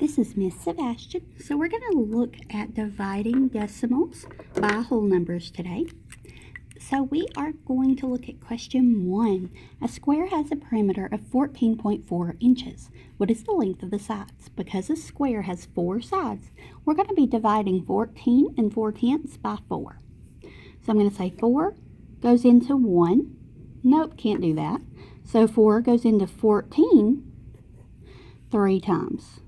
This is Miss Sebastian. So we're going to look at dividing decimals by whole numbers today. So we are going to look at question 1. A square has a perimeter of 14.4 inches. What is the length of the sides? Because a square has 4 sides, we're going to be dividing 14 and 4/10 by 4. So I'm going to say 4 goes into 1. Nope, can't do that. So 4 goes into 14 3 times.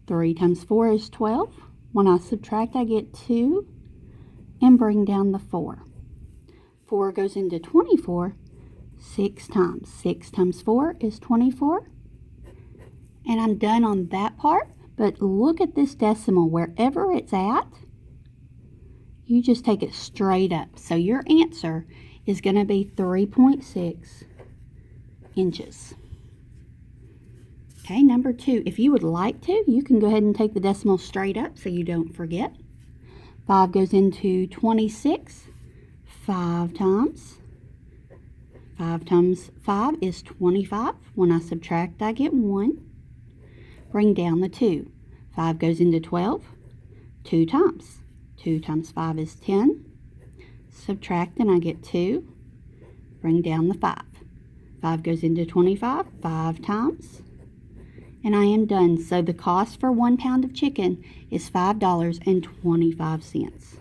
3 times 4 is 12. When I subtract, I get 2 and bring down the 4. 4 goes into 24 6 times. 6 times 4 is 24. And I'm done on that part, but look at this decimal. Wherever it's at, you just take it straight up. So your answer is going to be 3.6 inches. Okay, number 2, if you would like to, you can go ahead and take the decimal straight up so you don't forget. 5 goes into 26 5 times. 5 times 5 is 25. When I subtract, I get 1. Bring down the 2. 5 goes into 12 2 times. 2 times 5 is 10. Subtract and I get 2. Bring down the 5. 5 goes into 25 5 times. And I am done. So the cost for 1 pound of chicken is $5.25.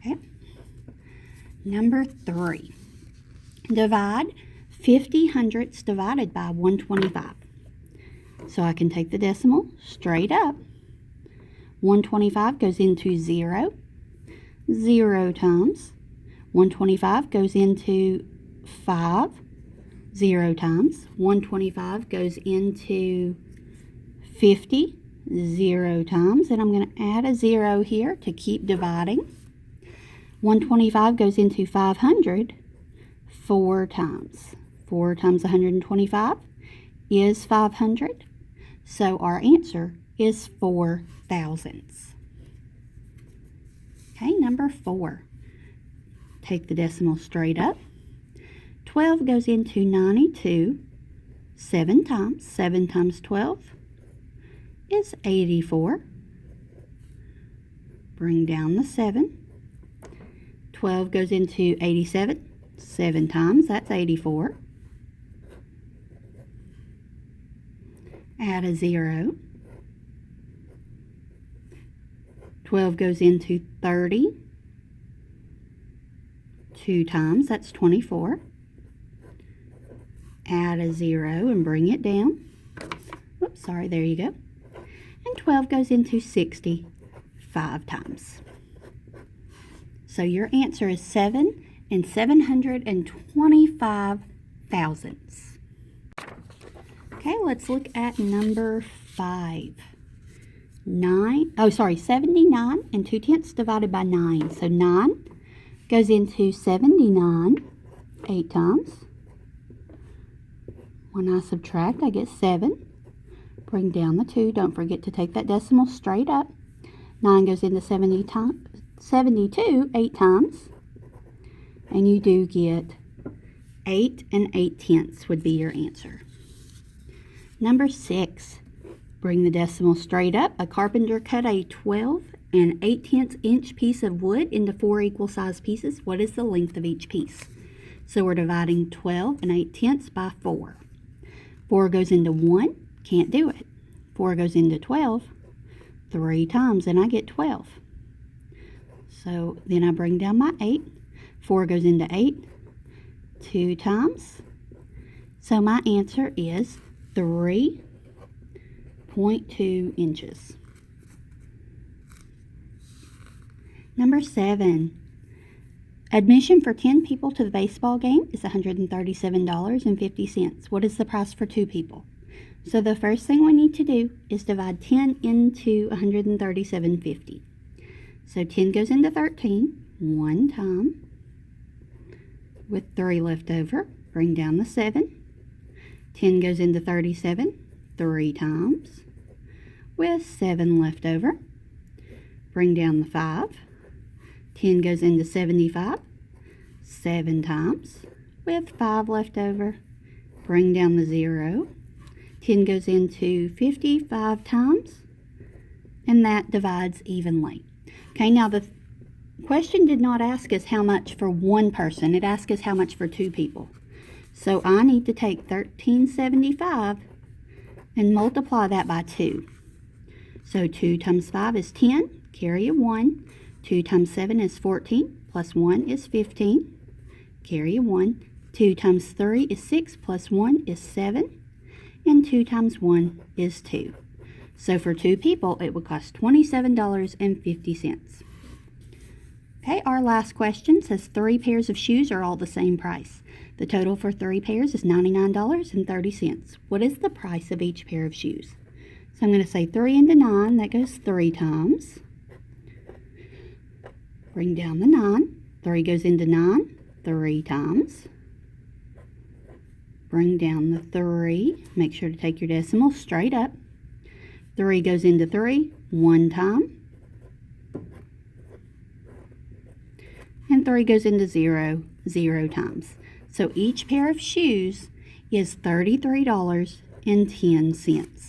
Okay. Number 3. Divide 50 hundredths divided by 125. So I can take the decimal straight up. 125 goes into 0. 0 times. 125 goes into 5. 0 times. 125 goes into 50. 0 times. And I'm going to add a 0 here to keep dividing. 125 goes into 500 4 times. 4 times 125 is 500. So our answer is 4 thousandths. Okay, number 4. Take the decimal straight up. 12 goes into 92 7 times. 7 times 12 is 84. Bring down the 7. 12 goes into 87 7 times. That's 84. Add a 0. 12 goes into 30 2 times. That's 24. Add a 0 and bring it down. Oops, sorry, there you go. And 12 goes into 60 5 times. So your answer is 7 725 thousandths. Okay, let's look at number 5. 79 2/10 divided by 9. So 9 goes into 79 8 times. When I subtract, I get 7. Bring down the 2. Don't forget to take that decimal straight up. 9 goes into 72 8 times. And you do get 8 8/10 would be your answer. Number 6. Bring the decimal straight up. A carpenter cut a 12 8/10 inch piece of wood into 4 equal sized pieces. What is the length of each piece? So we're dividing 12 8/10 by 4. 4 goes into 1. Can't do it. 4 goes into 12 3 times and I get 12. So then I bring down my 8. 4 goes into 8 2 times. So my answer is 3.2 inches. Number 7. Admission for 10 people to the baseball game is $137.50. What is the price for 2 people? So the first thing we need to do is divide 10 into $137.50. So 10 goes into 13 1 time with 3 left over. Bring down the 7. 10 goes into 37 3 times with 7 left over. Bring down the 5. 10 goes into 75 7 times with 5 left over. Bring down the 0. 10 goes into 50 5 times, and that divides evenly. Okay, now the question did not ask us how much for one person. It asked us how much for two people. So I need to take 1375 and multiply that by 2. So 2 times 5 is 10, carry a 1. 2 times 7 is 14, plus 1 is 15, carry a 1. 2 times 3 is 6, plus 1 is 7, and 2 times 1 is 2. So for two people, it would cost $27.50. Okay, our last question says 3 pairs of shoes are all the same price. The total for 3 pairs is $99.30. What is the price of each pair of shoes? So I'm going to say 3 into 9, that goes 3 times. Bring down the 9. 3 goes into 9, 3 times. Bring down the 3. Make sure to take your decimal straight up. 3 goes into 3, 1 time. And 3 goes into 0, 0 times. So each pair of shoes is $33.10.